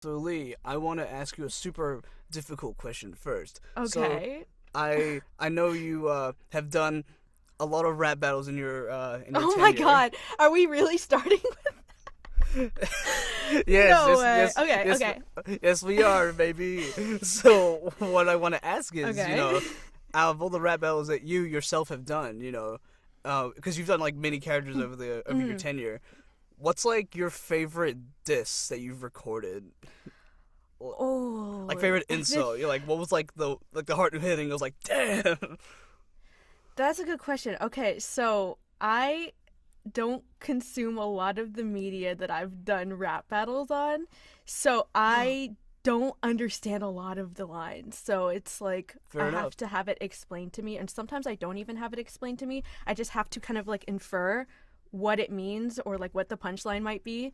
So Lee, I want to ask you a super difficult question first. Okay. So I know you have done a lot of rap battles in your Oh my tenure. god. Are we really starting Yes, No yes, way. yes, Okay, yes, okay. yes, we are, baby. So what I want to ask is, Okay. out of all the rap battles that you yourself have done, because you've done like many characters over your Mhm. tenure, what's like your favorite diss that you've recorded? Like Oh, favorite insult. You're like, what was like the heart hitting? I was like, damn. that's a good question. Okay, so I don't consume a lot of the media that I've done rap battles on. So I don't understand a lot of the lines. So it's like I Fair enough. have to have it explained to me. And sometimes I don't even have it explained to me. I just have to kind of like infer what it means or like what the punchline might be.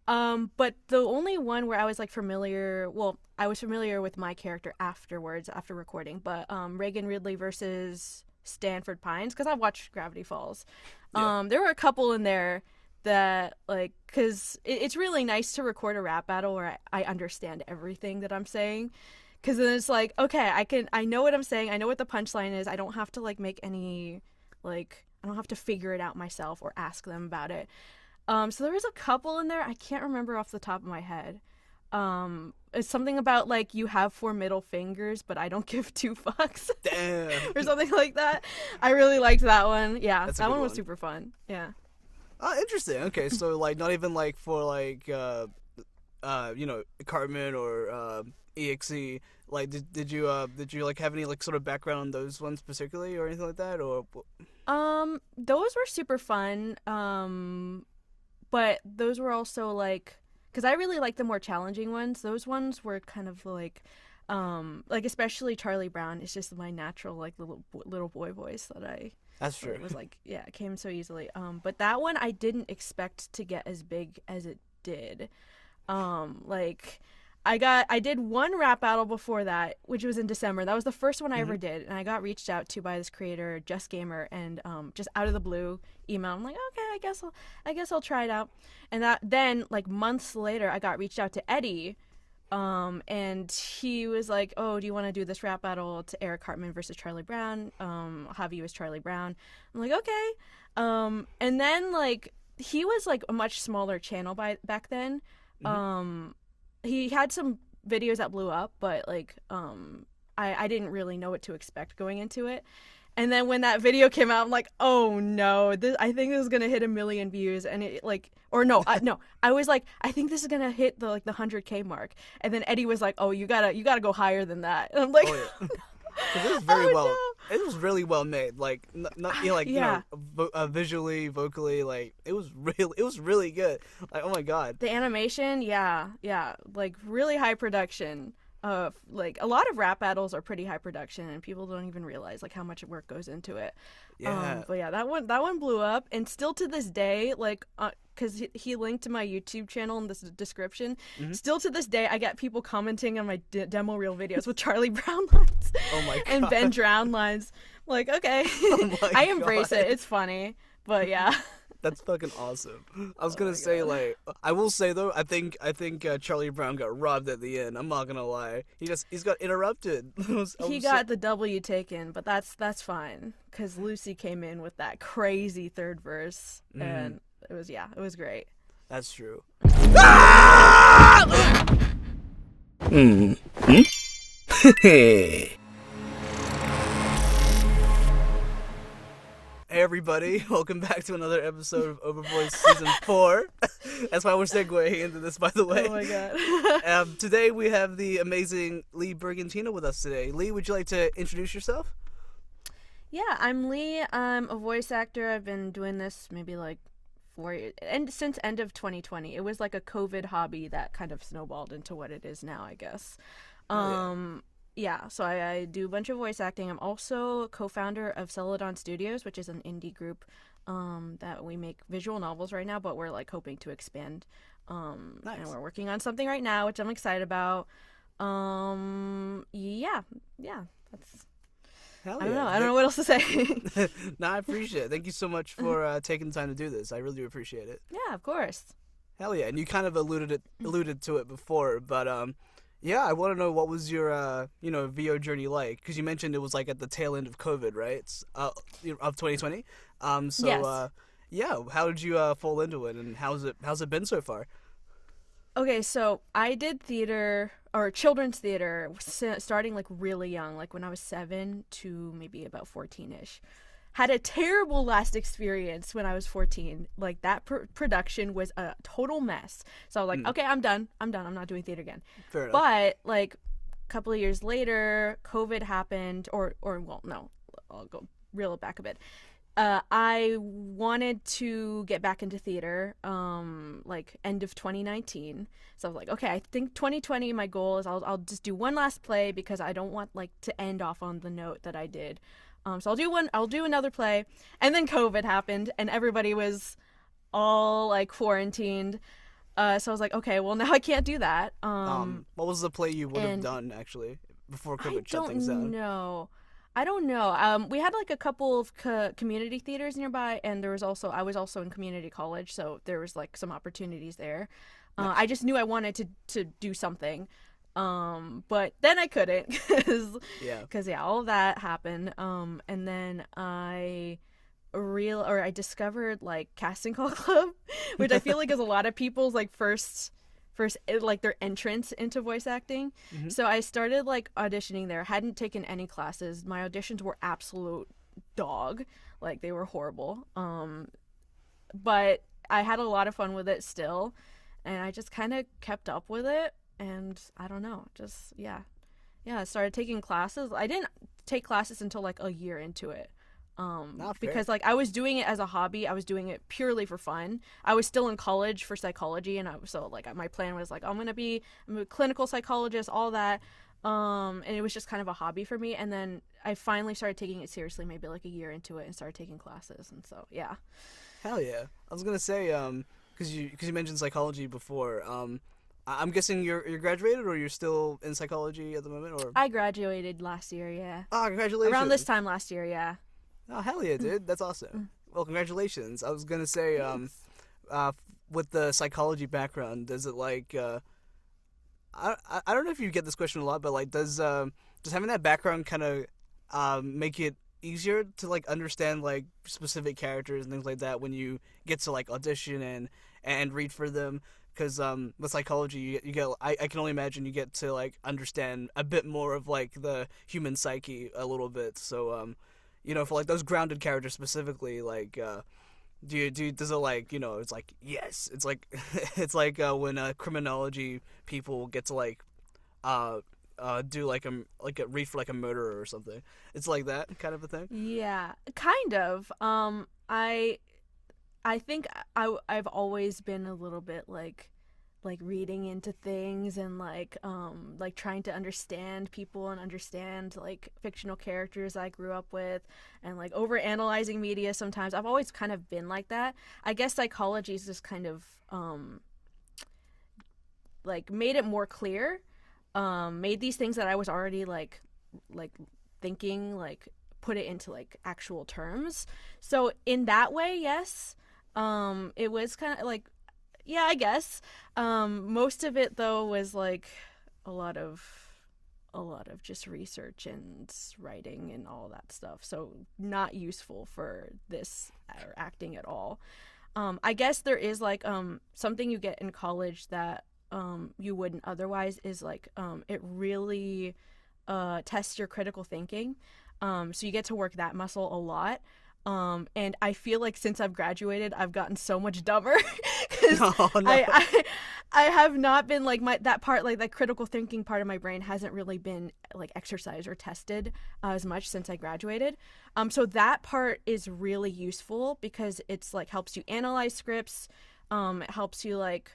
But the only one where I was like familiar, well, I was familiar with my character afterwards, after recording, but Reagan Ridley versus Stanford Pines, because I've watched Gravity Falls. Yeah. There were a couple in there that, like, because it's really nice to record a rap battle where I understand everything that I'm saying. Because then it's like, okay, I know what I'm saying, I know what the punchline is, I don't have to, like, make any, like, I don't have to figure it out myself or ask them about it. So there was a couple in there. I can't remember off the top of my head. It's something about like you have four middle fingers, but I don't give two fucks, Damn. or something like that. I really liked that one. Yeah, That's a that good one was one. super fun. Yeah. Oh, interesting. Okay, so like not even like for like Cartman or EXE. Like, did you like have any like sort of background on those ones particularly or anything like that or? Those were super fun. But those were also like, because I really like the more challenging ones. Those ones were kind of like especially Charlie Brown. It's just my natural like little boy voice that I That's true. it was like, yeah, it came so easily. But that one I didn't expect to get as big as it did. Like I did one rap battle before that, which was in December. That was the first one I Hmm. ever did, and I got reached out to by this creator, Just Gamer, and just out of the blue email. I'm like, okay, I guess I'll try it out. And that then like months later, I got reached out to Eddie, and he was like, oh, do you want to do this rap battle to Eric Cartman versus Charlie Brown? I'll have you as Charlie Brown. I'm like, okay. And then like he was like a much smaller channel back then. Hmm. Um, he had some videos that blew up, but like I didn't really know what to expect going into it. And then when that video came out, I'm like, oh no, I think this is gonna hit 1 million views, and it like, or no, no, I was like, I think this is gonna hit the 100K mark, and then Eddie was like, oh, you gotta go higher than that, and I'm like, Oh yeah. Because it was very well. oh It was really well made. Like not no, yeah, visually, vocally, like it was really good. Like oh my god. the animation, yeah, like really high production. Like a lot of rap battles are pretty high production, and people don't even realize like how much work goes into it. Yeah. But yeah, that one blew up, and still to this day, like, because he linked to my YouTube channel in this description. Hmm. Still to this day, I get people commenting on my demo reel videos with Charlie Brown lines Oh my and Ben god. Drown lines. Like, okay, Oh my I embrace god. it. It's funny, but yeah. That's fucking awesome. I was Oh gonna my say god. like I will say though I think Charlie Brown got robbed at the end. I'm not gonna lie. He's got interrupted. He got the W taken, but that's fine because Lucy came in with that crazy third verse, and it was great. That's true. Hey everybody, welcome back to another episode of OverVoice Season 4. That's why we're segueing into this, by the way. Oh my god. Today we have the amazing Lee Bergantino with us today. Lee, would you like to introduce yourself? Yeah, I'm Lee. I'm a voice actor. I've been doing this maybe like 4 years, and since end of 2020. It was like a COVID hobby that kind of snowballed into what it is now, I guess. Oh yeah. Yeah, so I do a bunch of voice acting. I'm also co-founder of Celadon Studios, which is an indie group that we make visual novels right now, but we're like hoping to expand. Nice. And we're working on something right now, which I'm excited about. Yeah, that's. Hell I don't yeah. know. I don't know what else to say. No, I appreciate it. Thank you so much for taking the time to do this. I really do appreciate it. Yeah, of course. Hell yeah, and you kind of alluded to it before, but yeah, I want to know what was your VO journey like, because you mentioned it was like at the tail end of COVID, right? Of 2020. Yes. Yeah, how did you fall into it, and how's it been so far? Okay, so I did theater or children's theater starting like really young, like when I was 7 to maybe about 14ish. Had a terrible last experience when I was 14. Like that production was a total mess. So I was like, okay, I'm done. I'm not doing theater again. Fair enough. But like a couple of years later, COVID happened, or well, no, I'll go reel it back a bit. I wanted to get back into theater, like end of 2019. So I was like, okay, I think 2020, my goal is I'll just do one last play because I don't want like to end off on the note that I did. So I'll do another play. And then COVID happened and everybody was all like quarantined. So I was like, okay, well now I can't do that. What was the play you would have done actually before COVID shut things down? I don't know. We had like a couple of community theaters nearby, and I was also in community college, so there was like some opportunities there. Nice. I just knew I wanted to do something, but then I couldn't because all of that happened. And then I discovered like Casting Call Club, which I feel like is a lot of people's like first like their entrance into voice acting. Mm-hmm. So I started like auditioning there. Hadn't taken any classes. My auditions were absolute dog. Like they were horrible. But I had a lot of fun with it still, and I just kind of kept up with it, and I don't know, just I started taking classes. I didn't take classes until like a year into it. Because like I was doing it as a hobby. I was doing it purely for fun. I was still in college for psychology, and so like my plan was like I'm a clinical psychologist, all that. And it was just kind of a hobby for me. And then I finally started taking it seriously, maybe like a year into it, and started taking classes. And so yeah. Hell yeah! I was gonna say because you mentioned psychology before. I'm guessing you're graduated, or you're still in psychology at the moment, or I graduated last year. Yeah. Ah, congratulations! Around this time last year, yeah. Oh, hell yeah, dude. That's awesome. Well, congratulations. I was going to say, with the psychology background, does it, like, I don't know if you get this question a lot, but, like, does having that background kind of make it easier to, like, understand, like, specific characters and things like that when you get to, like, audition and read for them? Because with psychology, you get I can only imagine you get to, like, understand a bit more of, like, the human psyche a little bit, so, for like those grounded characters specifically, like, does it like, it's like, yes, it's like, it's like when criminology people get to like, do like a read for like a murderer or something. It's like that kind of a thing. Yeah, kind of. I think I've always been a little bit like reading into things and like trying to understand people and understand like fictional characters I grew up with, and like over analyzing media sometimes. I've always kind of been like that. I guess psychology is just kind of like made it more clear, made these things that I was already like thinking, like put it into like actual terms. So in that way, yes, it was kind of like, yeah, I guess. Most of it though was like a lot of just research and writing and all that stuff. So not useful for this or acting at all. I guess there is like something you get in college that you wouldn't otherwise, is like it really tests your critical thinking. So you get to work that muscle a lot. And I feel like since I've graduated, I've gotten so much dumber because I have not been like that part, like that critical thinking part of my brain hasn't really been like exercised or tested as much since I graduated. So that part is really useful because it's like helps you analyze scripts. It helps you like,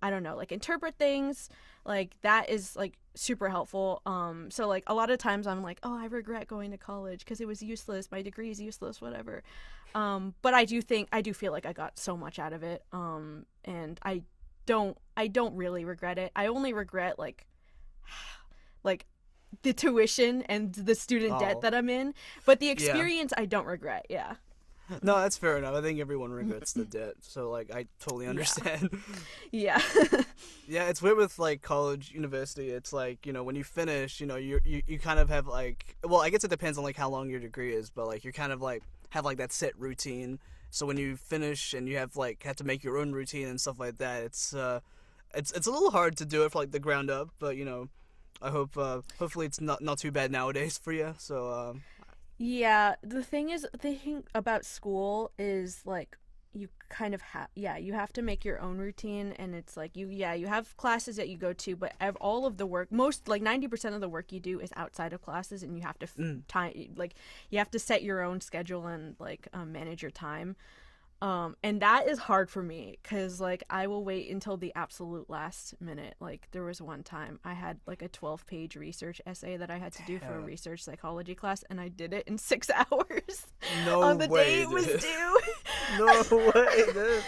I don't know, like interpret things. Like that is like super helpful. So like a lot of times I'm like, oh, I regret going to college because it was useless. My degree is useless, whatever. But I do feel like I got so much out of it. And I don't really regret it. I only regret like the tuition and the student debt that I'm in. But the experience, I don't regret. Yeah. No, that's fair enough. I think everyone regrets the debt, so like I totally understand. Yeah. Yeah, it's weird with like college, university. It's like, when you finish, you kind of have like, well, I guess it depends on like how long your degree is, but like you kind of like have like that set routine. So when you finish and you have to make your own routine and stuff like that, it's a little hard to do it for like the ground up, but I hope hopefully it's not too bad nowadays for you. So Yeah, the thing about school is like you kind of you have to make your own routine, and it's like you have classes that you go to, but all of the work, most like 90% of the work you do is outside of classes, and you have to you have to set your own schedule and like manage your time. And that is hard for me because like I will wait until the absolute last minute. Like there was one time I had like a 12-page research essay that I had to do for a research psychology class, and I did it in 6 hours. No on the way, day it was dude. due. No way, dude.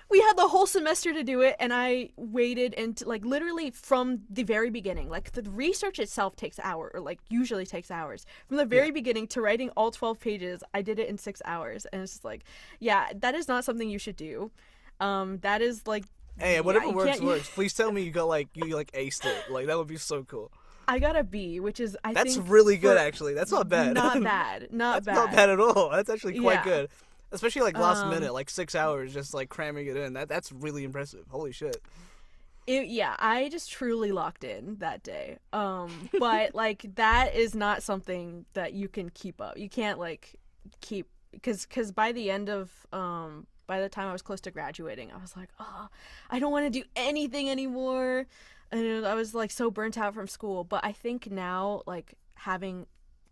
We had the whole semester to do it, and I waited until like literally from the very beginning. Like the research itself takes hours, or like usually takes hours. From the very beginning to writing all 12 pages, I did it in 6 hours, and it's just like, yeah, that is not something you should do. That is like, hey, whatever works. Please tell me you aced it. Like that would be so cool. I got a B, which is That's really good actually. That's not bad. Not bad. That's Not bad at all. That's actually quite good. Especially like last minute, like 6 hours, just like cramming it in. That's really impressive. Holy shit. I just truly locked in that day. But like that is not something that you can keep up. You can't like keep because by the end of by the time I was close to graduating, I was like, oh, I don't want to do anything anymore, and I was like so burnt out from school. But I think now like having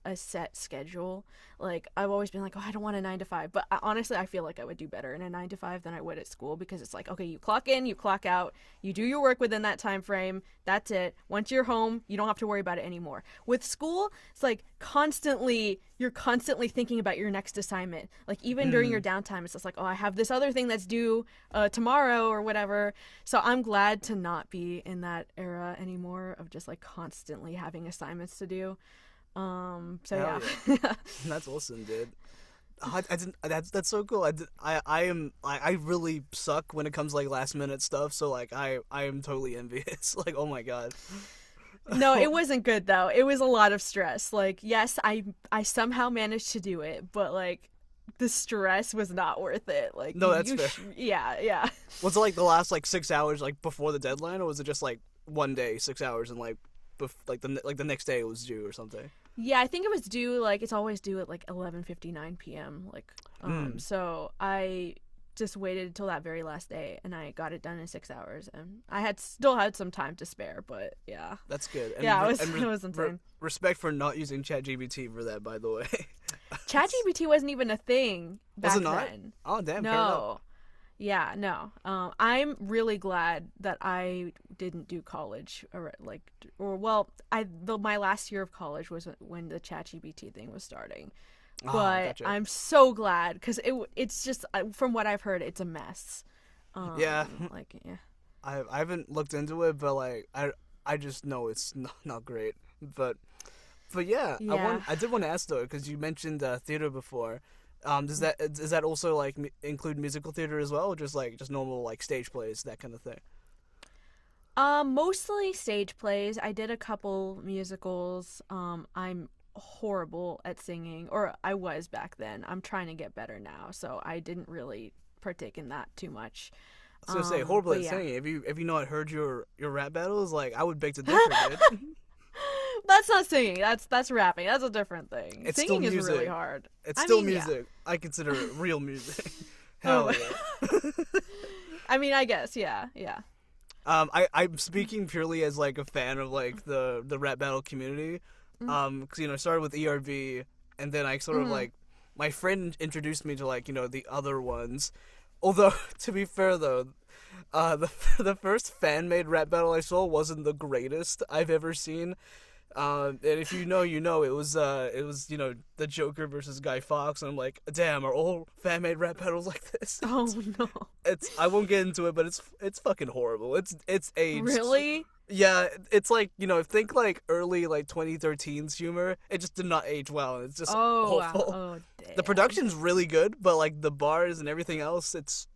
a set schedule, like I've always been like, oh, I don't want a 9 to 5, but honestly I feel like I would do better in a 9 to 5 than I would at school, because it's like, okay, you clock in, you clock out, you do your work within that time frame, that's it. Once you're home, you don't have to worry about it anymore. With school, it's like you're constantly thinking about your next assignment. Like even during your downtime, it's just like, oh, I have this other thing that's due tomorrow or whatever. So I'm glad to not be in that era anymore of just like constantly having assignments to do. So yeah. That's awesome, dude. That's so cool. I really suck when it comes to like last minute stuff, so like I am totally envious. Like, oh my god. No, it wasn't good though. It was a lot of stress. Like, yes, I somehow managed to do it, but like the stress was not worth it. Like, no, that's fair. Yeah. Was it like the last like 6 hours like before the deadline, or was it just like one day 6 hours and like the next day it was due or something? Yeah, I think it was due, like, it's always due at, like, 11:59 p.m., like, so I just waited until that very last day, and I got it done in 6 hours, and I still had some time to spare, but, yeah. That's good. And yeah, it was insane. Respect for not using ChatGPT for that, by the way. ChatGPT wasn't even a thing back then. Was it not? then. Oh, damn. No. Yeah, no. I'm really glad that I didn't do college, my last year of college was when the ChatGPT thing was starting. But gotcha. I'm so glad because it's just, from what I've heard, it's a mess. Yeah. Like, yeah. I haven't looked into it, but like I just know it's not great. But yeah, yeah. I did want to ask though, because you mentioned theater before. Does that also like include musical theater as well, or just normal like stage plays, that kind of thing? Mostly stage plays. I did a couple musicals. I'm horrible at singing, or I was back then. I'm trying to get better now, so I didn't really partake in that too much. I was gonna say, horrible at singing. Have you not heard your rap battles? Like, I would beg to differ, dude. That's not singing. That's rapping. That's a different thing. It's Singing still music. is really hard. It's still music. Yeah. I consider it real music. Hell yeah. I mean, I guess, yeah. I'm speaking purely as like a fan of like the rap battle community. Because I started with ERB, and then I sort of like, my friend introduced me to like the other ones. Although, to be fair though, the first fan-made rap battle I saw wasn't the greatest I've ever seen. And if you know, it was the Joker versus Guy Fawkes, and I'm like, damn, are all fan-made rap battles like this? Oh no. I won't get into it, but it's fucking horrible. It's aged. Really? Yeah, it's like, think like early like 2013's humor. It just did not age well, and it's just awful. Wow. Oh The production's really good, but like the bars and everything else, it's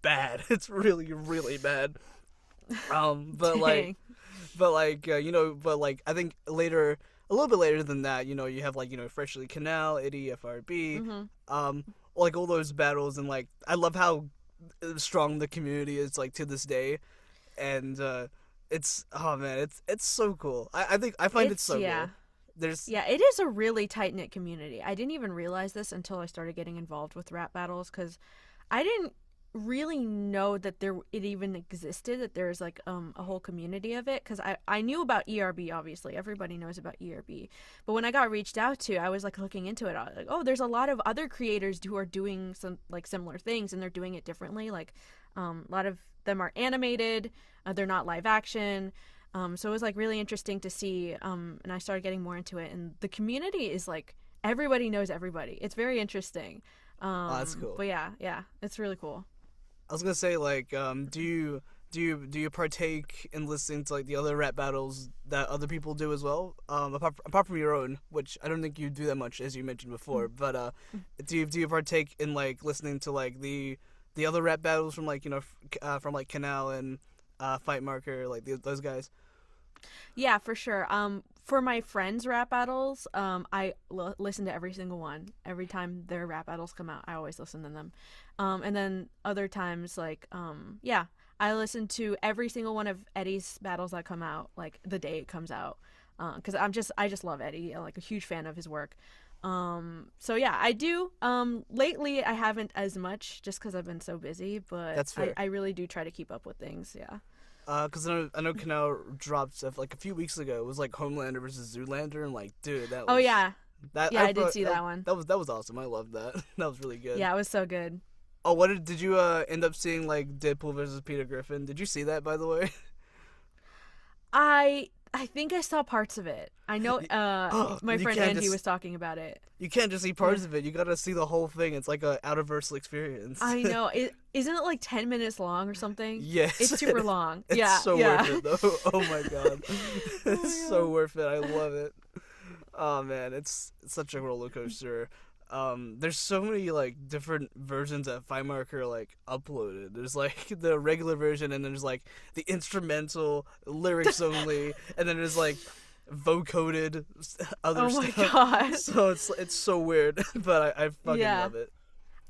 bad. It's really, really bad. But Dang. but like I think later, a little bit later than that, you have like Freshly Canal, Itty, FRB, like all those battles, and like I love how strong the community is like to this day, and it's oh man, it's so cool. I think I find it so cool. Yeah, it is a really tight knit community. I didn't even realize this until I started getting involved with rap battles, because I didn't really know that it even existed, that there's like a whole community of it, because I knew about ERB. Obviously everybody knows about ERB, but when I got reached out to, I was like looking into it. I was like, oh, there's a lot of other creators who are doing some like similar things, and they're doing it differently. Like a lot of them are animated, they're not live action. So it was like really interesting to see, and I started getting more into it, and the community is like everybody knows everybody. It's very interesting. Oh, that's cool. But yeah, it's really cool. I was gonna say, like, do you partake in listening to like the other rap battles that other people do as well? Apart from your own, which I don't think you do that much, as you mentioned before. But do you partake in like listening to like the other rap battles from like from like Canal and Fight Marker, like those guys? Yeah, for sure. For my friends' rap battles, I listen to every single one. Every time their rap battles come out, I always listen to them. And then other times, like, I listen to every single one of Eddie's battles that come out, like, the day it comes out. Because I just love Eddie. I'm, like, a huge fan of his work. So yeah, I do. Lately, I haven't as much, just because I've been so busy, but that's fair. I really do try to keep up with things, yeah. Because I know Canal dropped stuff like a few weeks ago. It was like Homelander versus Zoolander, and like, dude, that was... Oh, yeah. I did see that, that one. That was awesome. I loved that. That was really good. Yeah, it was so good. Oh, did you end up seeing like Deadpool versus Peter Griffin? Did you see that, by the way? I think I saw parts of it. I know my friend Andy was talking about it. You can't just see parts of it. You gotta see the whole thing. It's like a outerversal experience. I know. Isn't it like 10 minutes long or something? Yes. It's super long. It's so worth it, though. Oh my god. It's so worth it. I love it. Oh man, it's such a roller coaster. There's so many like different versions that Fight Marker like uploaded. There's like the regular version, and then there's like the instrumental lyrics only, and then there's like vocoded other stuff. Oh my god! So it's so weird, but I fucking love it.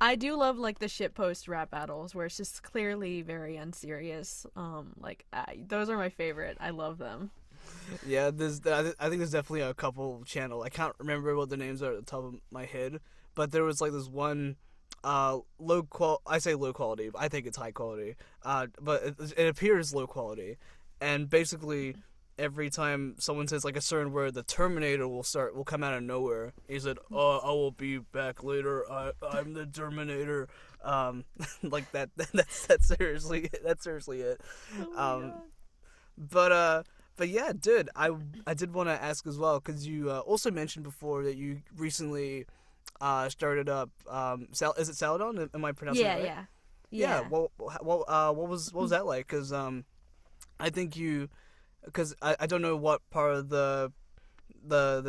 I do love like the shitpost rap battles where it's just clearly very unserious. Those are my favorite. I love them. Yeah, I think there's definitely a couple channel. I can't remember what the names are at the top of my head, but there was like this one I say low quality, but I think it's high quality. But it appears low quality, and basically every time someone says like a certain word, the Terminator will come out of nowhere. He said, "Oh, I will be back later. I'm the Terminator." Like that. That's seriously it. Oh my God. But yeah, dude, I did want to ask as well, because you also mentioned before that you recently started up. Is it Celadon? Am I pronouncing it right? Yeah. Yeah. Well, what was that like? Because I think because I don't know what part of the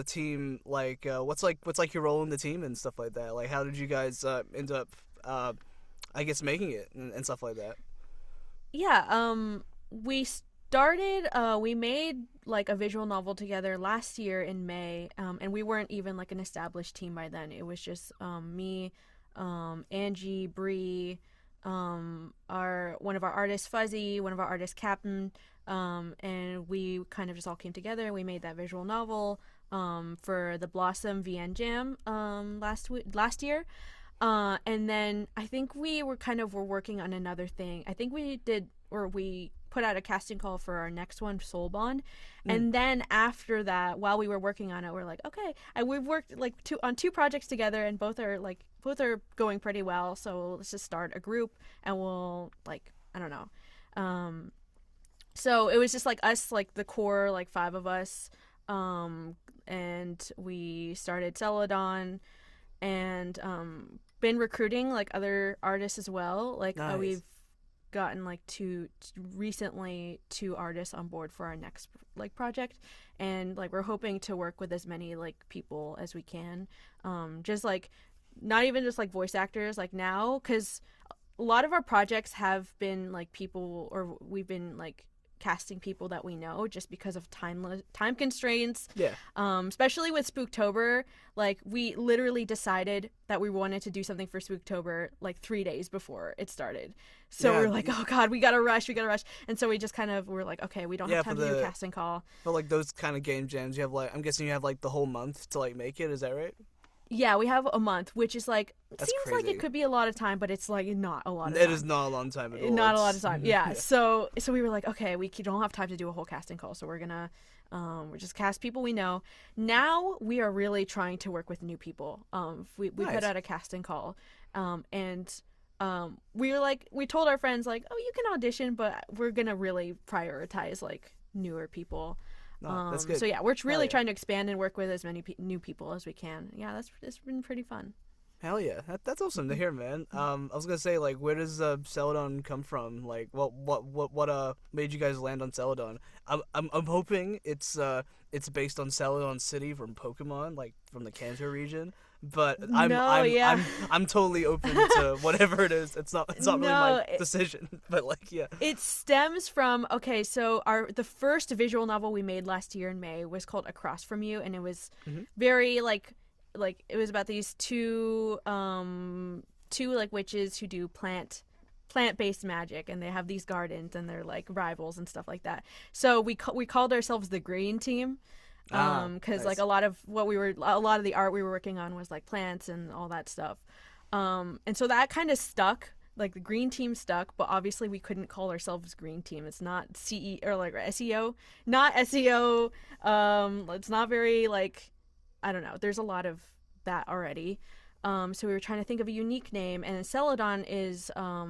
team, like what's your role in the team and stuff like that. Like, how did you guys end up I guess making it and stuff like that? Yeah. We made like a visual novel together last year in May, and we weren't even like an established team by then. It was just me, Angie, Bree, one of our artists Fuzzy, one of our artists Captain, and we kind of just all came together and we made that visual novel for the Blossom VN Jam last year. And then I think we were working on another thing. I think we put out a casting call for our next one, Soul Bond. And then after that, while we were working on it, we're like, okay, and we've worked like on two projects together, and both are going pretty well. So let's just start a group, and we'll like, I don't know. So it was just like us, like the core, like 5 of us, and we started Celadon, and been recruiting like other artists as well. Like nice. We've gotten like two artists on board for our next like project, and like we're hoping to work with as many like people as we can, just like not even just like voice actors, like now, because a lot of our projects have been like people, or we've been like casting people that we know just because of time constraints. Yeah. Especially with Spooktober, like we literally decided that we wanted to do something for Spooktober like 3 days before it started. So we were like, oh god, we gotta rush. And so we just kind of were like, okay, we don't have time to do a casting call. For like those kind of game jams, you have like, I'm guessing you have like the whole month to like make it. Is that right? Yeah, we have a month, which is like, That's seems crazy. like it could be a lot of time, but it's like not a lot of time. It is not a long time at all. Not a lot of time. Yeah. So we were like, okay, we don't have time to do a whole casting call, so we're gonna we're just cast people we know. Now we are really trying to work with new people. We put out a casting call, and we were like, we told our friends like, oh, you can audition, but we're gonna really prioritize like newer people. No, that's good. So yeah, we're really trying to expand and work with as many new people as we can. Yeah, it's been pretty fun. Hell yeah, that's awesome to hear, man. I was gonna say, like, where does Celadon come from? Like, what made you guys land on Celadon? I'm hoping it's based on Celadon City from Pokemon, like from the Kanto region. But I'm totally open to whatever it is. It's not really my decision. But like, yeah. It stems from, okay, so the first visual novel we made last year in May was called Across From You, and it was very like it was about these two like witches who do plant-based magic, and they have these gardens, and they're like rivals and stuff like that. So we called ourselves the Green Team. Because like a lot of the art we were working on was like plants and all that stuff, and so that kind of stuck. Like the Green Team stuck, but obviously we couldn't call ourselves Green Team. It's not CE or like SEO, not SEO. It's not very like, I don't know. There's a lot of that already. So we were trying to think of a unique name, and Celadon is a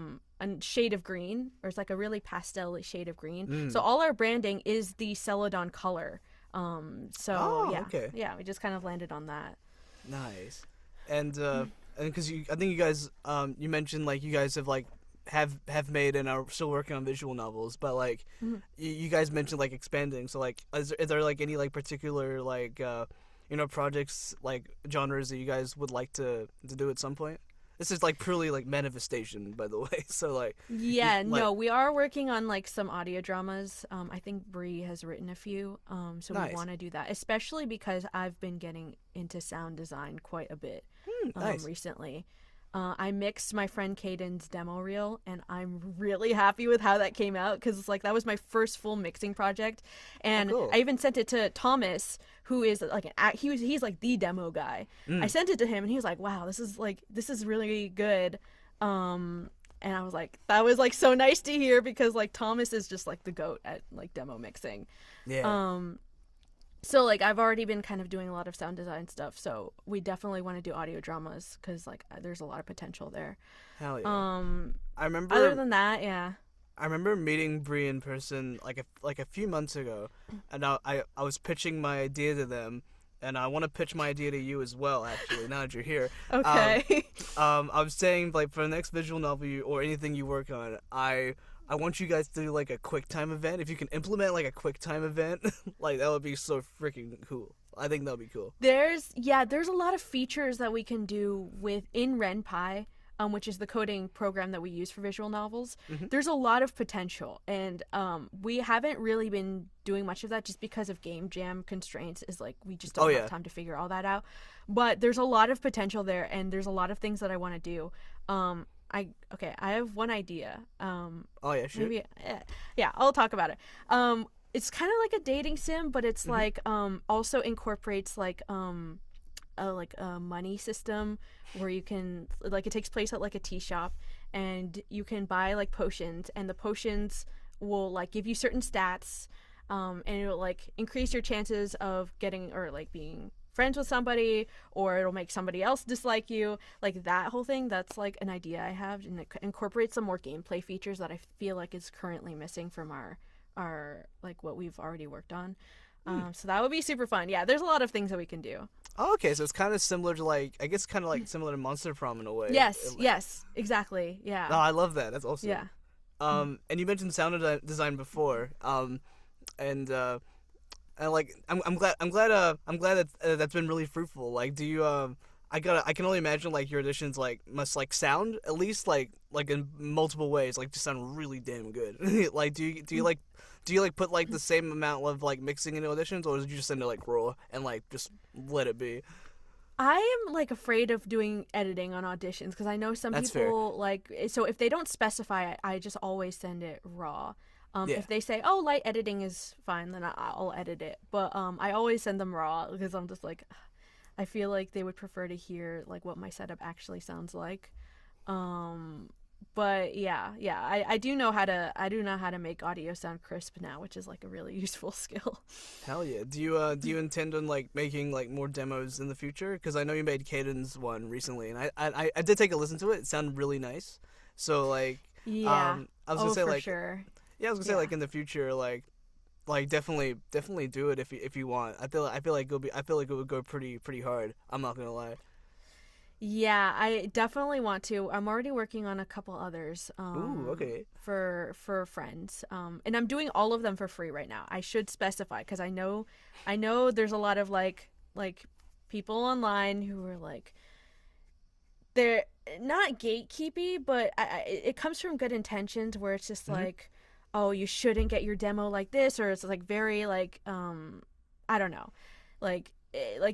shade of green, or it's like a really pastel shade of green. So all our branding is the Celadon color. Yeah, we just kind of landed on that. Nice. And because I think you guys you mentioned like you guys have made and are still working on visual novels, but like you guys mentioned like expanding. So like is there like any like particular like projects, like genres that you guys would like to do at some point? This is like purely like manifestation, by the way. So like, no, we are working on like some audio dramas. I think Bree has written a few. So we want to do that, especially because I've been getting into sound design quite a bit recently. I mixed my friend Caden's demo reel, and I'm really happy with how that came out, because it's like that was my first full mixing project, and I even sent it to Thomas, who is like he's like the demo guy. I sent it to him, and he was like, "Wow, this is really good." And I was like, that was like so nice to hear, because like Thomas is just like the GOAT at like demo mixing. Yeah. So, like, I've already been kind of doing a lot of sound design stuff, so we definitely want to do audio dramas, because, like, there's a lot of potential there. Hell yeah. I remember... Other than that, yeah. I remember meeting Bree in person, like a few months ago, and I was pitching my idea to them, and I want to pitch my idea to you as well, actually, now that you're here. Okay. I was saying, like, for the next visual novel or anything you work on, I want you guys to do, like, a QuickTime event. If you can implement, like, a QuickTime event, like, that would be so freaking cool. I think that would be cool. There's a lot of features that we can do in RenPy, which is the coding program that we use for visual novels. There's a lot of potential, and we haven't really been doing much of that just because of game jam constraints. Is like, we just don't have time to figure all that out. But there's a lot of potential there, and there's a lot of things that I want to do. I have one idea. Shoot. Maybe, I'll talk about it. It's kind of like a dating sim, but it's like also incorporates like a money system where you can, like, it takes place at like a tea shop, and you can buy like potions, and the potions will like give you certain stats, and it'll like increase your chances of getting or like being friends with somebody, or it'll make somebody else dislike you, like that whole thing. That's like an idea I have, and it incorporates some more gameplay features that I feel like is currently missing from our like what we've already worked on. So that would be super fun. Yeah, there's a lot of things that we can do. Oh, okay, so it's kind of similar to like, I guess kind of like similar to Monster Prom in a way. Yes, exactly. Yeah. Oh, I love that. That's awesome. Yeah. And you mentioned sound design before. And like I'm glad that that's been really fruitful. Like, do you I can only imagine like your auditions like must like sound at least like in multiple ways like just sound really damn good. Like do you like put like the same amount of like mixing in auditions, or did you just send it like raw and like just let it be? I am like afraid of doing editing on auditions because I know some That's people like, so if they don't specify it, I just always send it raw. Yeah. If they say, oh, light editing is fine, then I'll edit it. But I always send them raw because I'm just like, I feel like they would prefer to hear like what my setup actually sounds like. But yeah, I do know how to make audio sound crisp now, which is like a really useful skill. Hell yeah. Do you intend on like making like more demos in the future? Because I know you made Caden's one recently, and I did take a listen to it. It sounded really nice. So like Yeah. I was gonna say for like sure. yeah, I was gonna say like in the future like definitely do it if you want. I feel like it would go pretty hard. I'm not gonna lie. Yeah, I definitely want to. I'm already working on a couple others. Ooh, okay. For friends. And I'm doing all of them for free right now. I should specify because I know there's a lot of like people online who are like, they're not gatekeepy, but it comes from good intentions where it's just like, oh, you shouldn't get your demo like this, or it's like very like I don't know, like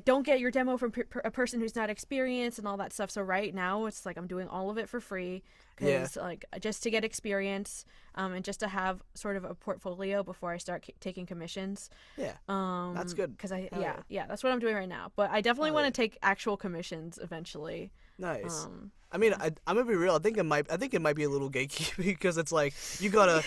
don't get your demo from a person who's not experienced and all that stuff. So right now it's like I'm doing all of it for free because like just to get experience and just to have sort of a portfolio before I start taking commissions. That's good. Because that's what I'm doing right now, but I definitely want to take actual commissions eventually. Nice. I mean, I'm gonna be real. I think it might be a little gatekeeping because it's like you gotta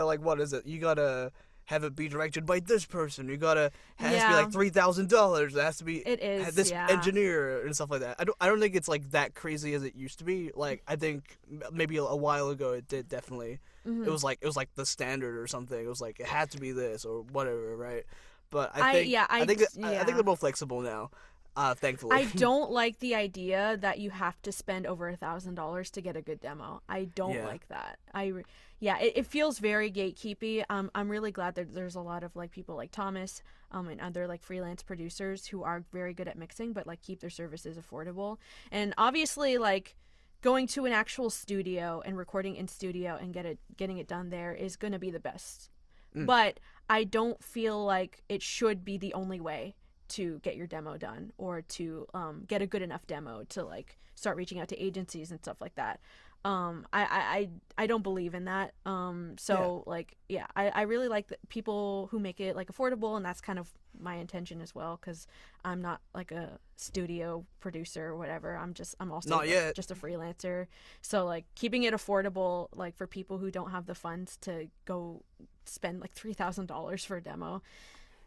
like, what is it? You gotta have it be directed by this person. You gotta has to be like $3,000. It has to be this engineer and stuff like that. I don't think it's like that crazy as it used to be. Like I think maybe a while ago it did definitely. It was like the standard or something. It was like it had to be this or whatever, right? But I think they're more flexible now. Thankfully. I don't like the idea that you have to spend over $1,000 to get a good demo. I don't like that. It feels very gatekeepy. I'm really glad that there's a lot of like people like Thomas and other like freelance producers who are very good at mixing, but like keep their services affordable. And obviously, like going to an actual studio and recording in studio and getting it done there is going to be the best. But I don't feel like it should be the only way to get your demo done or to get a good enough demo to like start reaching out to agencies and stuff like that. I don't believe in that. I really like the people who make it like affordable, and that's kind of my intention as well, because I'm not like a studio producer or whatever. I'm also just a freelancer. So like keeping it affordable, like for people who don't have the funds to go spend like $3,000 for a demo.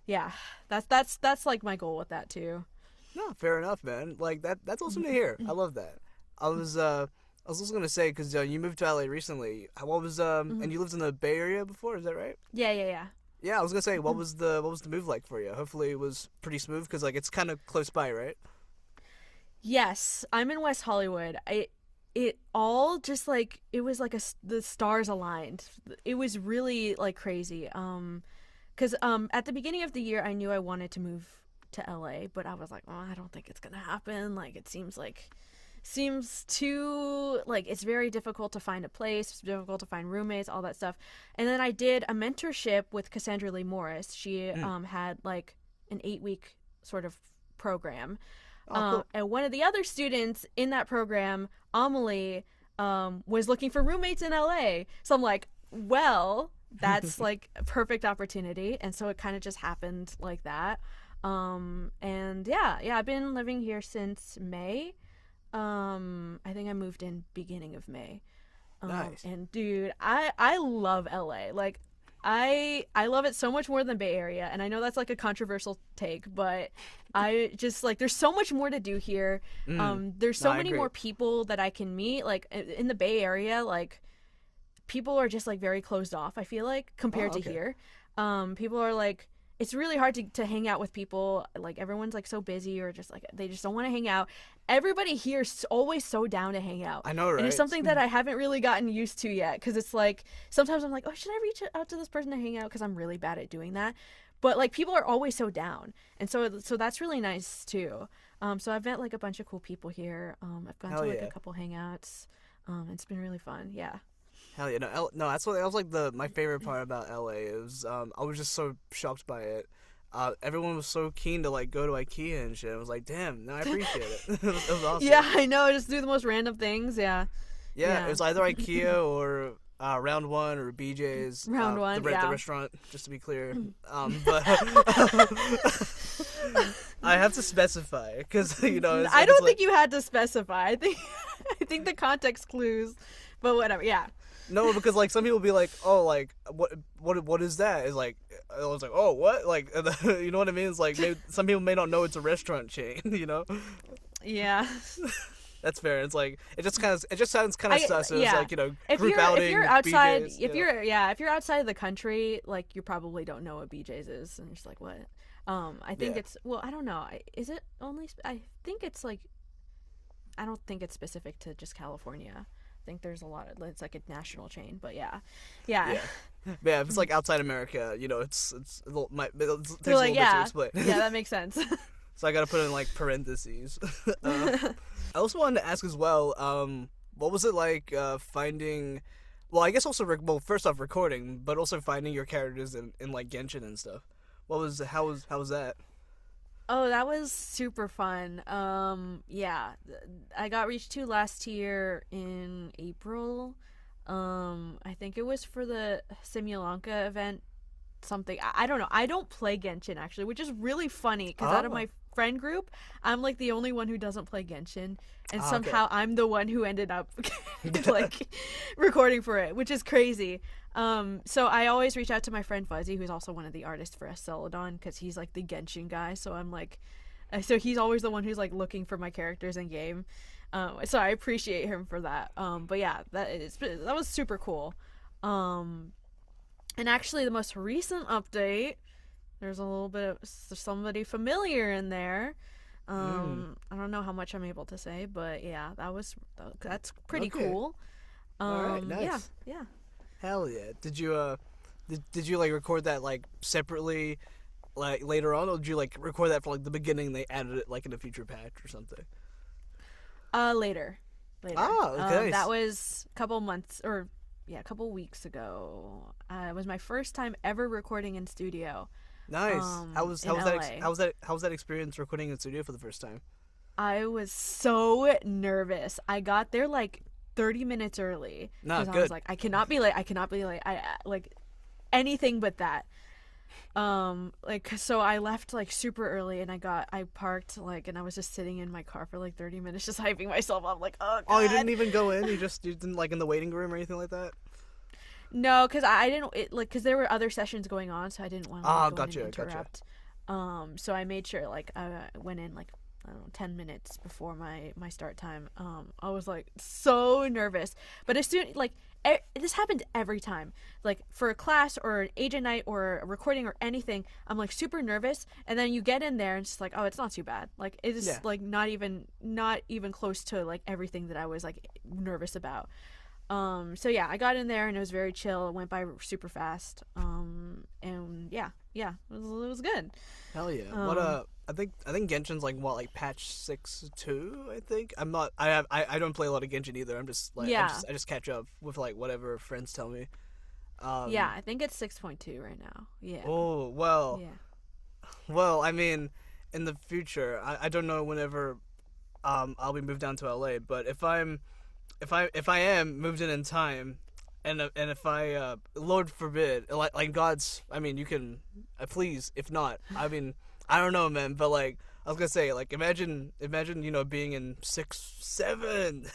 Yeah, that's like my goal with that too. No, fair enough, man. Like that's awesome to hear. I love that. I was also gonna say because you moved to LA recently. What was and you lived in the Bay Area before? Is that right? Yeah. Yeah, I was gonna say what was the move like for you? Hopefully it was pretty smooth because like it's kind of close by, right? Yes, I'm in West Hollywood. It all just like it was like the stars aligned. It was really like crazy. Because at the beginning of the year, I knew I wanted to move to LA, but I was like, I don't think it's gonna happen. Like, it seems too like it's very difficult to find a place. It's difficult to find roommates, all that stuff. And then I did a mentorship with Cassandra Lee Morris. She had like an 8-week sort of program, cool. And one of the other students in that program, Amelie, was looking for roommates in LA. So I'm like, well, that's like a perfect opportunity. And so it kind of just happened like that. And I've been living here since May. I think I moved in beginning of May. Nice. And dude, I love LA. Like I love it so much more than Bay Area. And I know that's like a controversial take, but I just like, there's so much more to do here. There's so many more people that I can meet. Like in the Bay Area, like people are just like very closed off, I feel like, compared to here. People are like, it's really hard to hang out with people. Like, everyone's like so busy, or just like they just don't want to hang out. Everybody here is always so down to hang out. I know, right? And it's something that I haven't really gotten used to yet, because it's like sometimes I'm like, oh, should I reach out to this person to hang out, because I'm really bad at doing that. But like, people are always so down, and so that's really nice too. So I've met like a bunch of cool people here. I've gone to like a couple hangouts. It's been really fun. Yeah. Hell yeah, no, that was like my favorite part about LA is I was just so shocked by it. Everyone was so keen to like go to IKEA and shit. I was like, damn, no, I appreciate it. It was awesome. Yeah, I know. Just do the most random things. Yeah. Yeah, it was either IKEA or Round One or BJ's. Round One, the yeah. restaurant, just to be clear. But I have to specify because I don't think you had to specify. I think the context clues, but whatever. Yeah. No, because like some people be like, oh, like what is that? It's like I was like, oh, what? Like you know what I mean? It's like some people may not know it's a restaurant chain. Yeah. That's fair. It's like it just sounds kind of sus. It's like group outing. If you're outside, BJ's, if you're outside of the country, like you probably don't know what BJ's is, and you're just like, what? I think it's I don't know. Is it only? I think it's like. I don't think it's specific to just California. I think there's a lot of it's like a national chain, but yeah. Yeah, if it's like outside America, it's a little takes a little bit to explain. Yeah, that makes sense. So I gotta put in like parentheses. I also wanted to ask as well, what was it like finding? Well, I guess also first off recording, but also finding your characters in like Genshin and stuff. How was that? Oh, that was super fun. Yeah, I got reached to last year in April. I think it was for the Simulanka event. Something I don't know. I don't play Genshin actually, which is really funny because out of my friend group, I'm like the only one who doesn't play Genshin, and somehow I'm the one who ended up like recording for it, which is crazy. So I always reach out to my friend Fuzzy, who's also one of the artists for Celadon, because he's like the Genshin guy. So I'm like, so he's always the one who's like looking for my characters in game. So I appreciate him for that. But yeah, that was super cool. And actually, the most recent update, there's a little bit of somebody familiar in there. I don't know how much I'm able to say, but yeah, that's pretty cool. All right, nice. Yeah. Hell yeah! Did you did you like record that like separately, like later on, or did you like record that for like the beginning? And they added it like in a future patch or something. Later. Oh, okay. That was a couple months or. Yeah, a couple weeks ago. It was my first time ever recording in studio. Nice. How was that experience recording in studio for the first time? I was so nervous. I got there like 30 minutes early. Good. I was like, I cannot be late. I like anything but that. So I left like super early, and I parked like, and I was just sitting in my car for like 30 minutes, just hyping myself up, like, oh God. Oh, you didn't even go in? You didn't like in the waiting room or anything like that? No, because I didn't because there were other sessions going on, so I didn't want to interrupt. Gotcha. So I made sure like I went in like, I don't know, 10 minutes before my start time. I was like so nervous, but as soon like this happened every time, like for a class or an agent night or a recording or anything, I'm like super nervous, and then you get in there and it's just like, oh, it's not too bad. Like it is like not even close to like everything that I was like nervous about. So yeah, I got in there and it was very chill. It went by super fast. And yeah, it was good. Hell yeah. I think Genshin's like what, like patch 6.2, I think. I don't play a lot of Genshin either. I'm just like I just catch up with like whatever friends tell me. Yeah, I think it's 6.2 right now. Yeah. Oh, well. Yeah. Well, I mean, in the future, I don't know whenever I'll be moved down to LA, but if I am moved in time, and if I Lord forbid, like God's, I mean, you can please, if not, I mean, I don't know, man, but like I was gonna say, like imagine being in 6-7.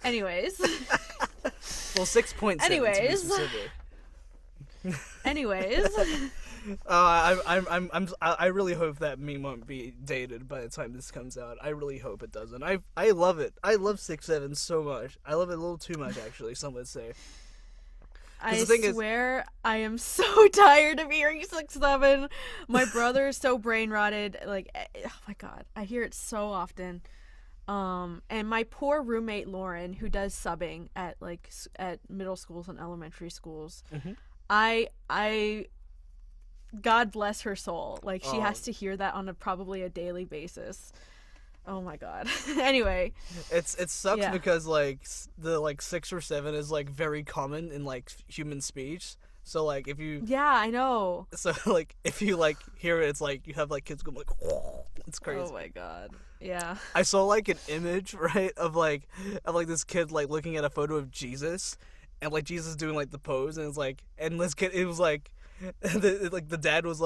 Anyways. Well, 6.7. Anyways. Anyways. I really hope that meme won't be dated by the time this comes out. I really hope it doesn't. I love it. I love 6'7" so much. I love it a little too much, actually. Some would say. I swear, I am so tired of hearing 6'7". My brother is so brain rotted. Like, oh my god, I hear it so often. And my poor roommate Lauren, who does subbing at middle schools and elementary schools, I God bless her soul. Like, she has to hear that on probably a daily basis. Oh my god. Anyway, it sucks because the 6 or 7 is very common in human speech. So if you I know. So if you hear it, it's you have kids going it's crazy. Oh my god. Yeah. I saw an image, right, of this kid looking at a photo of Jesus, and Jesus doing the pose, and it's and this kid, it was the dad was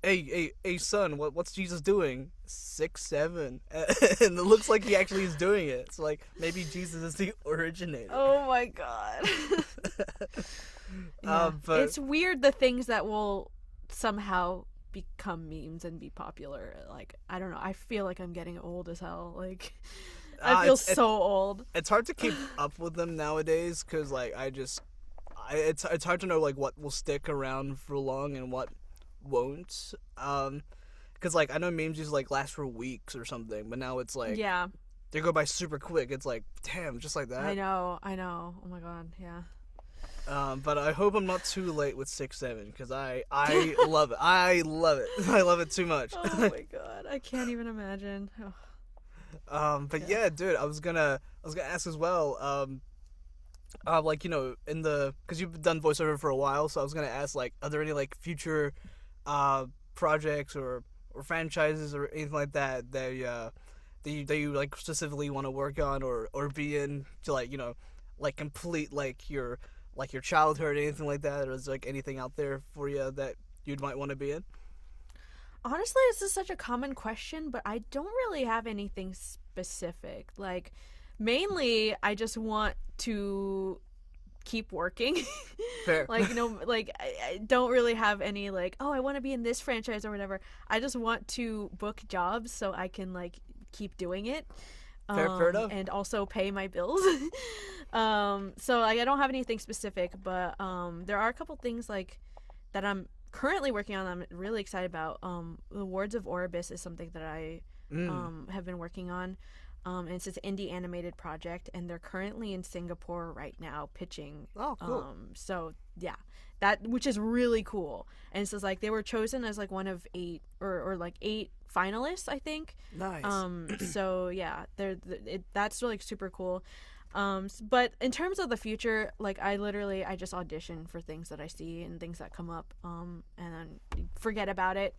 hey son, what's Jesus doing? 6'7", and it looks like he actually is doing it. So maybe Jesus is the originator. Oh my god. But it's weird, the things that will somehow become memes and be popular. I don't know. I feel like I'm getting old as hell. I feel so old. It's hard to keep up with them nowadays because it's hard to know what will stick around for long and what won't. Because I know memes usually last for weeks or something, but now it's they go by super quick. It's damn, just like that. I know. Oh my god, yeah. But I hope I'm not too late with 6'7", because I love it. I love it. I love it too much. Oh my god, I can't even imagine. But yeah, dude, I was gonna ask as well. Because you've done voiceover for a while, so I was gonna ask are there any future projects or franchises or anything like that you specifically want to work on or be in to complete your childhood or anything like that, or is anything out there for you that you might want to be in? Honestly, this is such a common question, but I don't really have anything specific. Mainly I just want to keep working. Fair. I don't really have any I want to be in this franchise or whatever. I just want to book jobs so I can keep doing it. Fair enough. And also pay my bills. So I don't have anything specific, but there are a couple things that I'm currently working on that I'm really excited about. The Wards of Orbis is something that I have been working on. And it's this indie animated project, and they're currently in Singapore right now pitching. Oh, cool. So yeah, which is really cool. And it's just they were chosen as one of 8 or 8 finalists, I think. Nice. So yeah, that's really super cool. But in terms of the future, I just audition for things that I see and things that come up, and then forget about it,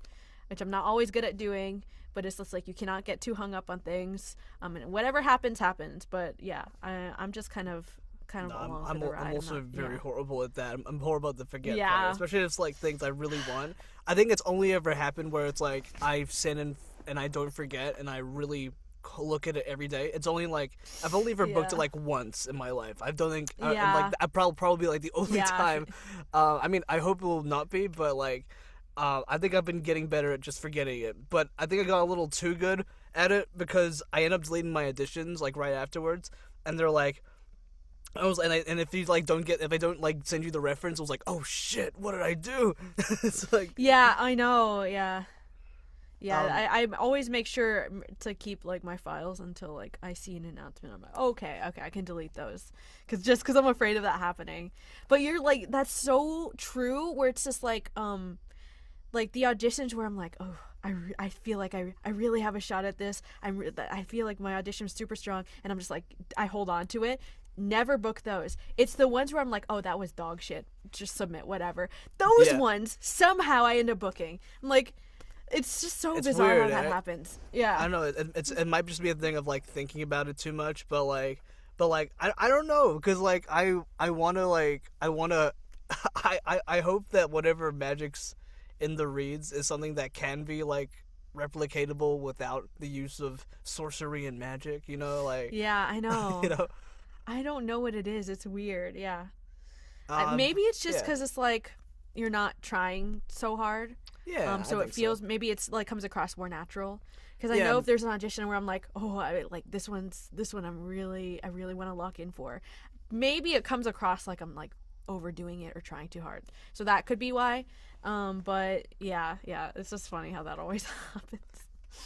which I'm not always good at doing, but it's just you cannot get too hung up on things. And whatever happens. But yeah, I'm just kind of along for the ride. I'm also very horrible at that. I'm horrible at the forget part, especially if it's things I really want. I think it's only ever happened where it's I've sinned and I don't forget, and I really look at it every day. It's only I've only ever booked it once in my life. I don't think I'd probably be the only time. I mean, I hope it will not be, but I think I've been getting better at just forgetting it. But I think I got a little too good at it because I end up deleting my auditions right afterwards, and they're and if you if I don't send you the reference, I was oh shit, what did I do? It's yeah, I know, yeah. I always make sure to keep my files until I see an announcement. I'm okay, I can delete those because I'm afraid of that happening. But you're that's so true. Where it's just the auditions where I'm oh, I feel I really have a shot at this. I feel my audition's super strong, and I'm just I hold on to it. Never book those. It's the ones where I'm oh, that was dog shit, just submit whatever. Those ones somehow I end up booking. I'm it's just so bizarre weird, how that happens. Yeah, I don't know. It might just be a thing of thinking about it too much, but I don't know, because I wanna I hope that whatever magic's in the reads is something that can be replicatable without the use of sorcery and magic. Yeah, I know. I don't know what it is. It's weird. Yeah. Maybe it's just because it's you're not trying so hard. Yeah, I So it think feels maybe it's like comes across more natural. Because I Yeah. know if there's an audition where I'm like, oh, like this one I really want to lock in for. Maybe it comes across like I'm like overdoing it or trying too hard. So that could be why. But yeah, it's just funny how that always happens.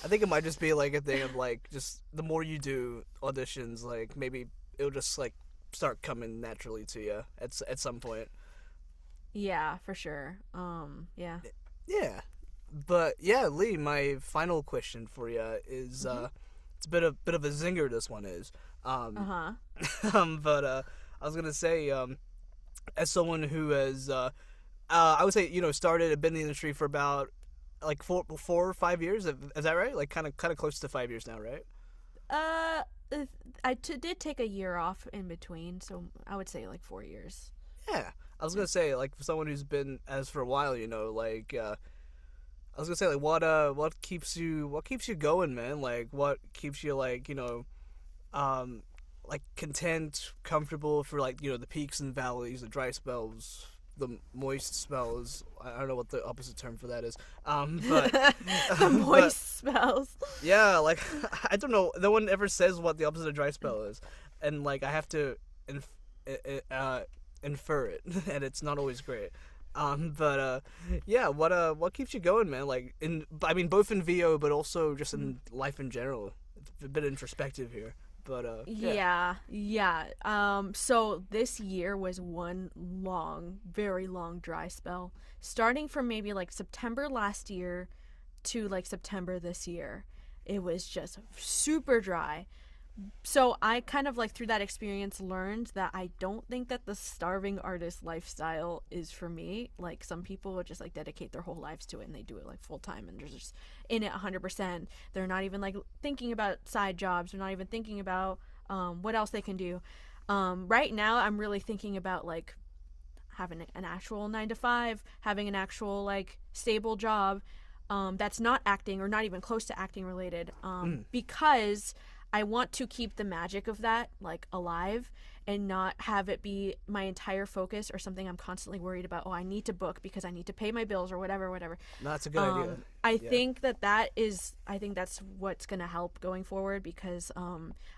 I think it might just be like a thing of like just the more you do auditions, like maybe it'll just like start coming naturally to you at some point. Yeah, for sure. Yeah. Yeah, but yeah, Lee, my final question for you is it's a bit of a zinger. This one is. But I was gonna say as someone who has I would say started been in the industry for about like 4 or 5 years. Is that right? Like kind of close to 5 years now, right? Did take a year off in between, so I would say like 4 years. Yeah, I was gonna say like for someone who's been as for a while, like I was gonna say like what keeps you going, man? Like what keeps you like like content, comfortable for like the peaks and valleys, the dry spells, the moist spells. I don't know what the opposite term for that is. But The moist spells. Yeah, like I don't know. No one ever says what the opposite of dry spell is, and like I have to infer it, and it's not always great. But yeah, what keeps you going, man? Like both in VO, but also just in life in general. It's a bit introspective here, but yeah. So this year was one very long dry spell, starting from maybe like September last year to like September this year. It was just super dry. So I kind of like through that experience learned that I don't think that the starving artist lifestyle is for me. Like some people would just like dedicate their whole lives to it and they do it like full time and they're just in it 100%. They're not even like thinking about side jobs. They're not even thinking about what else they can do. Right now I'm really thinking about like having an actual 9 to 5, having an actual like stable job that's not acting or not even close to acting related because I want to keep the magic of that like alive and not have it be my entire focus or something I'm constantly worried about. Oh, I need to book because I need to pay my bills or whatever. No, that's a good idea. I think that's what's going to help going forward because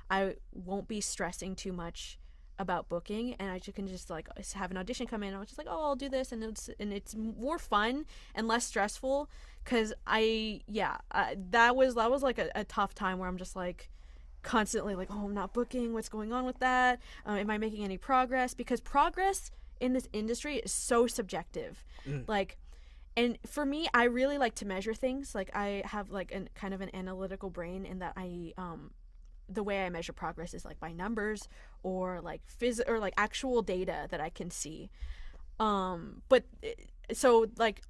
I won't be stressing too much about booking and I can just like have an audition come in and I was just like, oh, I'll do this and it's more fun and less stressful because that was like a tough time where I'm just like constantly like, oh, I'm not booking, what's going on with that, am I making any progress, because progress in this industry is so subjective. Like, and for me, I really like to measure things. Like I have like an kind of an analytical brain in that I the way I measure progress is like by numbers or like or like actual data that I can see. But so like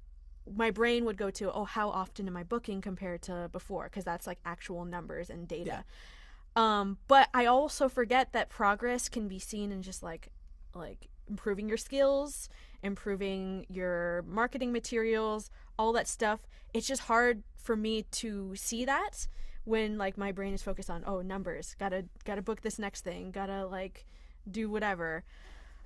my brain would go to, oh, how often am I booking compared to before, because that's like actual numbers and data. But I also forget that progress can be seen in just like improving your skills, improving your marketing materials, all that stuff. It's just hard for me to see that when like my brain is focused on, oh, numbers, gotta book this next thing, gotta like do whatever.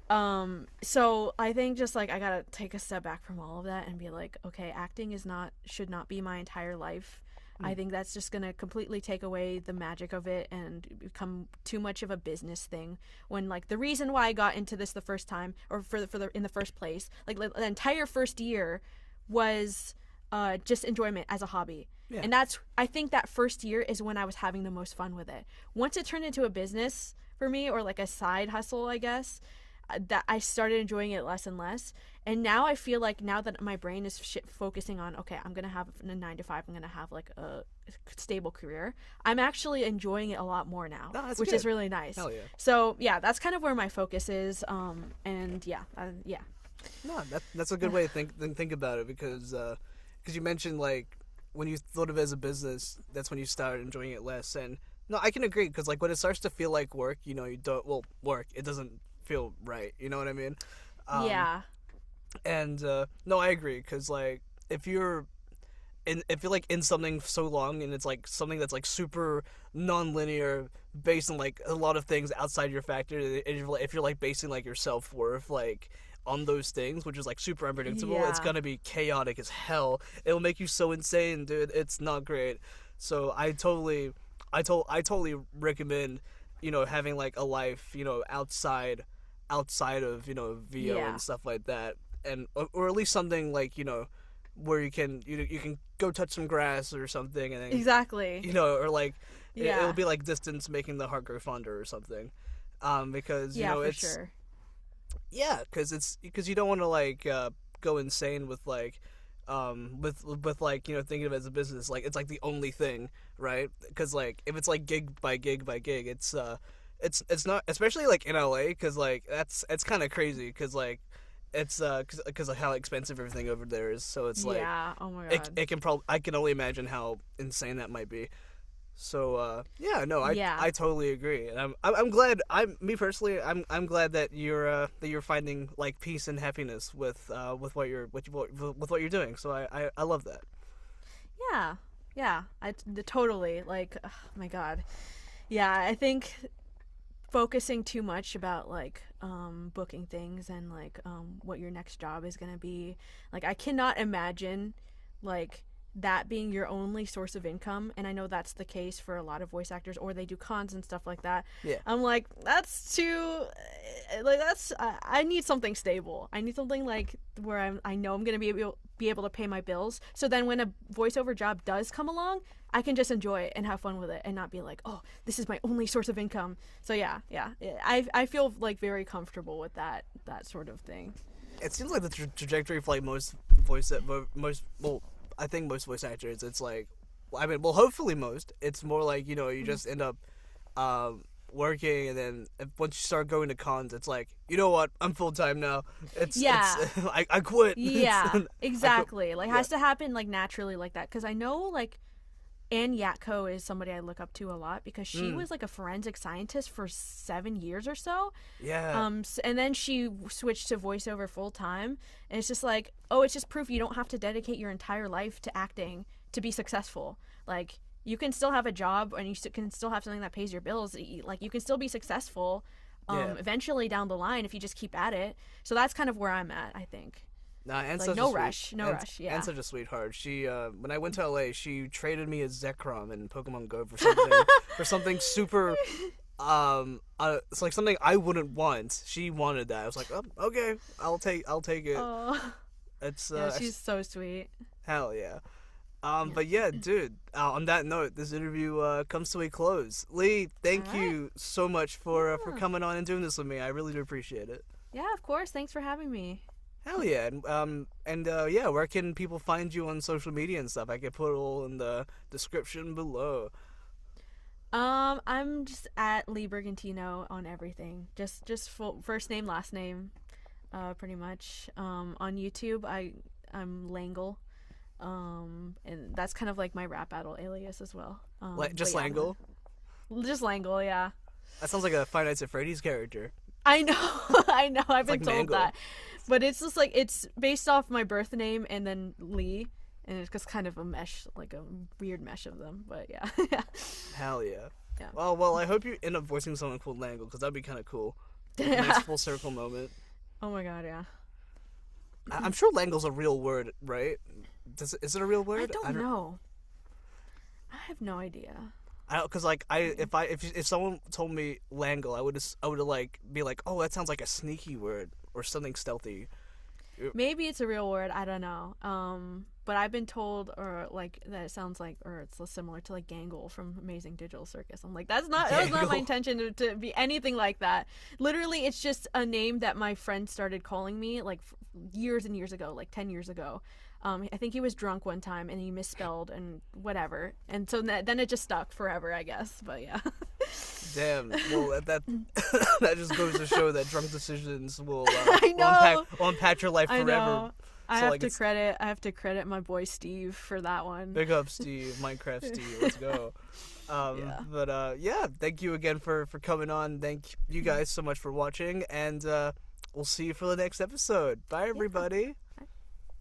So I think just like I gotta take a step back from all of that and be like, okay, acting should not be my entire life. I think that's just going to completely take away the magic of it and become too much of a business thing, when like the reason why I got into this the first time or in the first place, like the entire first year was just enjoyment as a hobby. Yeah. And I think that first year is when I was having the most fun with it. Once it turned into a business for me, or like a side hustle, I guess, that I started enjoying it less and less. And now I feel like now that my brain is focusing on, okay, I'm going to have a 9 to 5, I'm going to have like a stable career, I'm actually enjoying it a lot more now, which is really nice. Hell yeah. So yeah, that's kind of where my focus is. And yeah. No, that's a good way to think about it, because you mentioned like when you thought of it as a business, that's when you started enjoying it less. And no, I can agree, because like when it starts to feel like work, you don't work. It doesn't feel right. You know what I mean? Yeah. And no, I agree, because like if you're like in something so long and it's like something that's like super non-linear, based on like a lot of things outside your factor, if you're like basing like your self-worth like on those things, which is like super unpredictable, Yeah. it's gonna be chaotic as hell. It'll make you so insane, dude. It's not great. So I totally recommend, having like a life, outside of, VO Yeah. and stuff like that, and or at least something like, where you can go touch some grass or something, and then, Exactly. or like Yeah. it'll be like distance making the heart grow fonder or something, because Yeah, for it's sure. because you don't want to like go insane with like with like thinking of it as a business, like it's like the only thing, right? Because like if it's like gig by gig by gig, it's not, especially like in LA, because like it's kind of crazy, because like it's because of how expensive everything over there is. So it's like, Yeah. Oh my god. it can probably, I can only imagine how insane that might be. So Yeah. I totally agree, and I'm glad. Me personally, I'm glad that you're finding like peace and happiness with what you're doing. So I love that. Yeah. Yeah. Totally, like, oh my god. Yeah, I think focusing too much about like booking things and like what your next job is going to be, like I cannot imagine like that being your only source of income. And I know that's the case for a lot of voice actors, or they do cons and stuff like that. Yeah. I'm like, that's too, like, that's I need something stable. I need something like where I know I'm going to be able to pay my bills, so then when a voiceover job does come along, I can just enjoy it and have fun with it and not be like, oh, this is my only source of income. So yeah, I feel like very comfortable with that sort of thing. It seems like the trajectory for like most I think most voice actors, it's like, hopefully most, it's more like, you just end up working, and then once you start going to cons, it's like, you know what, I'm full-time now. I quit. Yeah, exactly. Like, has to happen like naturally like that, because I know like Anne Yatko is somebody I look up to a lot, because she was like a forensic scientist for 7 years or so. Yeah. And then she switched to voiceover full time, and it's just like, oh, it's just proof you don't have to dedicate your entire life to acting to be successful. Like, you can still have a job, and you can still have something that pays your bills. Like, you can still be successful eventually down the line if you just keep at it. So that's kind of where I'm at, I think. Nah, and like, no rush. Yeah. And such a sweetheart. She, when I went to LA, she traded me a Zekrom in Pokemon Go for something super, it's like something I wouldn't want. She wanted that. I was like, oh, okay, I'll take it. Oh. It's she's so sweet. Hell yeah. But yeah, dude, on that note, this interview comes to a close. Lee, thank you so much for coming on and doing this with me. I really do appreciate it. Yeah, of course. Thanks for having me. Hell yeah. And yeah, where can people find you on social media and stuff? I can put it all in the description below. I'm just at Lee Bergantino on everything. Just full, first name, last name, pretty much. On YouTube, I'm Langle. And that's kind of like my rap battle alias as well. Just Langle? Just Langle, yeah. That sounds like a Five Nights at Freddy's character. I know, I've been like told Mangle. that. But it's just like, it's based off my birth name and then Lee, and it's just kind of a mesh, like a weird mesh of them. But yeah. Hell yeah. Yeah. Well, I hope you end up voicing someone called Langle, because that'd be kind of cool. Nice full circle moment. Oh my god, yeah. I'm sure Langle's a real word, right? Is it a real word? I don't know. I have no idea. Because like if someone told me Langle, I would like be like, oh, that sounds like a sneaky word or something stealthy. Maybe it's a real word. I don't know. But I've been told, or like, that it sounds like, or it's similar to like Gangle from Amazing Digital Circus. I'm like, that was not my intention to be anything like that. Literally, it's just a name that my friend started calling me like years and years ago, like 10 years ago. I think he was drunk one time and he misspelled and whatever, and so then it just stuck forever, I guess. But yeah. Damn. Well, that that just goes to show that drunk decisions will I know. will impact your life forever. I know. I So, have to credit my boy Steve for that one. Big up, Steve. Minecraft Steve. Let's go. Yeah. But yeah, thank you again for coming on. Thank you guys so much for watching, and we'll see you for the next episode. Bye, everybody.